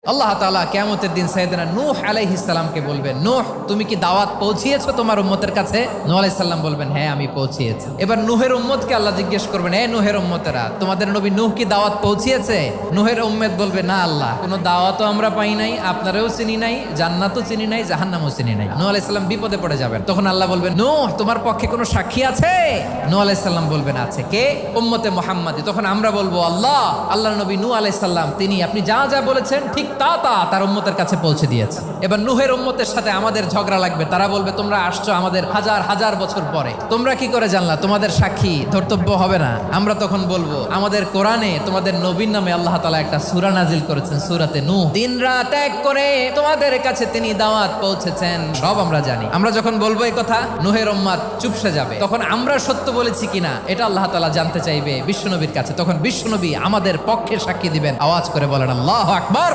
আল্লাহ তাআলা কিয়ামতের দিন সাইয়েদনা নূহ আলাইহিস সালামকে বলবেন, নূহ তুমি কি দাওয়াত পৌঁছিয়েছো তোমার উম্মতের কাছে? নূহ আলাইহিস সালাম বলবেন, হ্যাঁ আমি পৌঁছিয়েছি। এবার নূহের উম্মতকে আল্লাহ জিজ্ঞেস করবেন, হে নূহের উম্মতেরা, তোমাদের নবী নূহ কি দাওয়াত পৌঁছিয়েছে? নূহের উম্মত বলবে, না আল্লাহ, কোনো দাওয়াতও আমরা পাই নাই, আপনারাও চিনি নাই, জান্নাতও চিনি নাই, জাহান্নামও চিনি নাই। নূহ আলাইহিস সালাম বিপদে পড়ে যাবেন। তখন আল্লাহ বলবেন, নূহ তোমার পক্ষে কোনো সাক্ষী আছে? নূহ আলাইহিস সালাম বলবেন, আছে। কে? উম্মতে মুহাম্মাদি। তখন আমরা বলবো, আল্লাহ, আল্লাহর নবী নূহ আলাইহিস সালাম তিনি আপনি যা যা বলেছেন ঠিক তা তার উম্মতের কাছে পৌঁছে দিয়েছে। এবার নূহের উম্মতের সাথে আমাদের ঝগড়া লাগবে। তারা বলবে, তোমরা আসছো আমাদের হাজার হাজার বছর পরে, তোমরা কি করে জানলা? তোমাদের সাক্ষী ধর্তব্য হবে না? আমরা তখন বলবো, আমাদের কোরআনে তোমাদের নবীর নামে আল্লাহ তাআলা একটা সূরা নাজিল করেছেন, সূরাতে নূহ। দিন রাত এক করে তোমাদের কাছে তিনি দাওয়াত পৌঁছেছেন, সব আমরা জানি। আমরা যখন বলবো এই কথা, নূহের উম্মত চুপসে যাবে। তখন আমরা সত্য বলেছি কিনা এটা আল্লাহ তাআলা জানতে চাইবে বিশ্বনবীর কাছে। তখন বিশ্বনবী আমাদের পক্ষে সাক্ষী দিবেন। আওয়াজ করে বলেন আল্লাহু আকবার।